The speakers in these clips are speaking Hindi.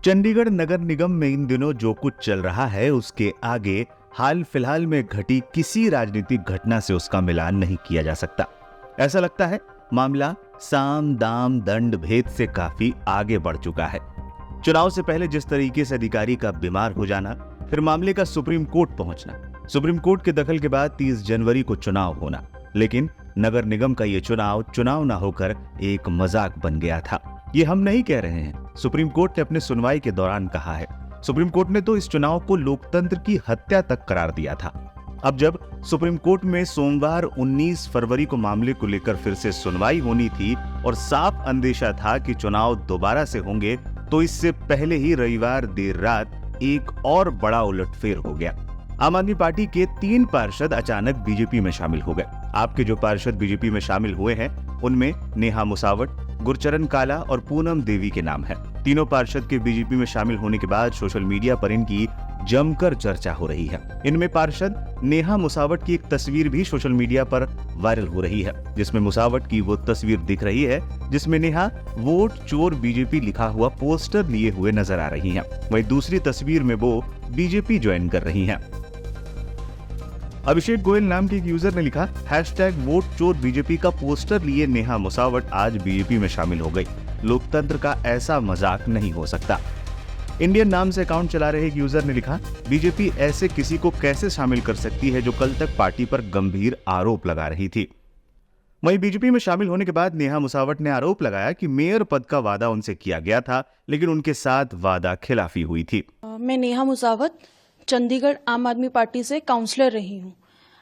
चंडीगढ़ नगर निगम में इन दिनों जो कुछ चल रहा है उसके आगे हाल फिलहाल में घटी किसी राजनीतिक घटना से उसका मिलान नहीं किया जा सकता। ऐसा लगता है मामला साम दाम दंड भेद से काफी आगे बढ़ चुका है। चुनाव से पहले जिस तरीके से अधिकारी का बीमार हो जाना, फिर मामले का सुप्रीम कोर्ट पहुंचना, सुप्रीम कोर्ट के दखल के बाद 30 जनवरी को चुनाव होना, लेकिन नगर निगम का ये चुनाव न होकर एक मजाक बन गया था। ये हम नहीं कह रहे हैं, सुप्रीम कोर्ट ने अपने सुनवाई के दौरान कहा है। सुप्रीम कोर्ट ने तो इस चुनाव को लोकतंत्र की हत्या तक करार दिया था। अब जब सुप्रीम कोर्ट में सोमवार 19 फरवरी को मामले को लेकर फिर से सुनवाई होनी थी और साफ अंदेशा था कि चुनाव दोबारा से होंगे, तो इससे पहले ही रविवार देर रात एक और बड़ा उलटफेर हो गया। आम आदमी पार्टी के 3 पार्षद अचानक बीजेपी में शामिल हो गए। आपके जो पार्षद बीजेपी में शामिल हुए हैं उनमें नेहा मुसावट, गुरचरण काला और पूनम देवी के नाम है। तीनों पार्षद के बीजेपी में शामिल होने के बाद सोशल मीडिया पर इनकी जमकर चर्चा हो रही है। इनमें पार्षद नेहा मुसावट की एक तस्वीर भी सोशल मीडिया पर वायरल हो रही है, जिसमें मुसावट की वो तस्वीर दिख रही है जिसमें नेहा वोट चोर बीजेपी लिखा हुआ पोस्टर लिए हुए नजर आ रही हैं। वहीं दूसरी तस्वीर में वो बीजेपी ज्वाइन कर रही हैं। अभिषेक गोयल नाम के एक यूजर ने लिखा, #वोट चोर बीजेपी का पोस्टर लिए नेहा मुसावट आज बीजेपी में शामिल हो गई। लोकतंत्र का ऐसा मजाक नहीं हो सकता। इंडियन नाम से अकाउंट चला रहे एक यूजर ने लिखा, बीजेपी ऐसे किसी को कैसे शामिल कर सकती है जो कल तक पार्टी पर गंभीर आरोप लगा रही थी। वहीं बीजेपी में शामिल होने के बाद नेहा मुसावट ने आरोप लगाया कि मेयर पद का वादा उनसे किया गया था, लेकिन उनके साथ वादा खिलाफी हुई थी। मैं नेहा मुसावत चंडीगढ़ आम आदमी पार्टी से काउंसलर रही हूँ।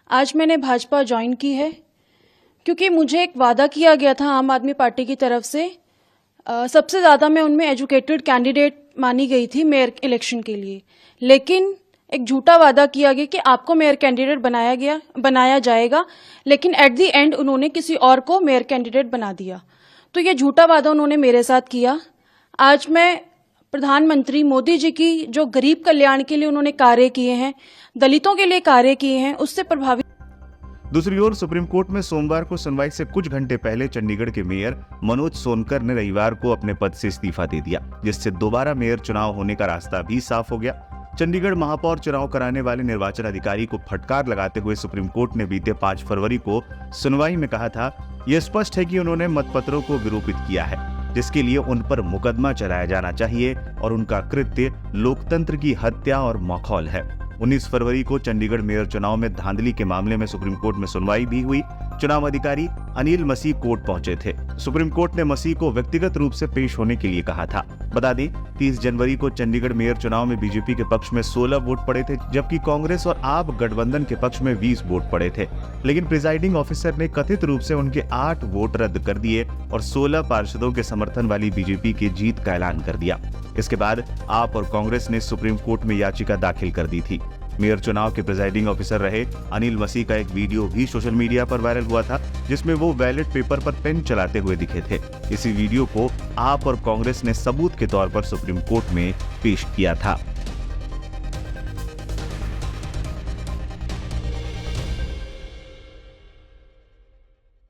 आज मैंने भाजपा ज्वाइन की है क्योंकि मुझे एक वादा किया गया था आम आदमी पार्टी की तरफ से। सबसे ज़्यादा मैं उनमें एजुकेटेड कैंडिडेट मानी गई थी मेयर इलेक्शन के लिए, लेकिन एक झूठा वादा किया गया कि आपको मेयर कैंडिडेट बनाया जाएगा, लेकिन एट दी एंड उन्होंने किसी और को मेयर कैंडिडेट बना दिया। तो ये झूठा वादा उन्होंने मेरे साथ किया। आज मैं प्रधानमंत्री मोदी जी की जो गरीब कल्याण के लिए उन्होंने कार्य किए हैं, दलितों के लिए कार्य किए हैं, उससे प्रभावित। दूसरी ओर सुप्रीम कोर्ट में सोमवार को सुनवाई से कुछ घंटे पहले चंडीगढ़ के मेयर मनोज सोनकर ने रविवार को अपने पद से इस्तीफा दे दिया, जिससे दोबारा मेयर चुनाव होने का रास्ता भी साफ हो गया। चंडीगढ़ महापौर चुनाव कराने वाले निर्वाचन अधिकारी को फटकार लगाते हुए सुप्रीम कोर्ट ने बीते 5 फरवरी को सुनवाई में कहा था, यह स्पष्ट है कि उन्होंने मतपत्रों को विरूपित किया है, जिसके लिए उन पर मुकदमा चलाया जाना चाहिए और उनका कृत्य लोकतंत्र की हत्या और मखौल है। 19 फरवरी को चंडीगढ़ मेयर चुनाव में धांधली के मामले में सुप्रीम कोर्ट में सुनवाई भी हुई। चुनाव अधिकारी अनिल मसीह कोर्ट पहुंचे थे। सुप्रीम कोर्ट ने मसीह को व्यक्तिगत रूप से पेश होने के लिए कहा था। बता दें, 30 जनवरी को चंडीगढ़ मेयर चुनाव में बीजेपी के पक्ष में 16 वोट पड़े थे, जबकि कांग्रेस और आप गठबंधन के पक्ष में 20 वोट पड़े थे। लेकिन प्रिजाइडिंग ऑफिसर ने कथित रूप से उनके 8 वोट रद्द कर दिए और 16 पार्षदों के समर्थन वाली बीजेपी की जीत का ऐलान कर दिया। इसके बाद आप और कांग्रेस ने सुप्रीम कोर्ट में याचिका दाखिल कर दी थी। मेयर चुनाव के प्रिजाइडिंग ऑफिसर रहे अनिल मसीह का एक वीडियो भी सोशल मीडिया पर वायरल हुआ था, जिसमें वो बैलेट पेपर पर पेन चलाते हुए दिखे थे। इसी वीडियो को आप और कांग्रेस ने सबूत के तौर पर सुप्रीम कोर्ट में पेश किया था।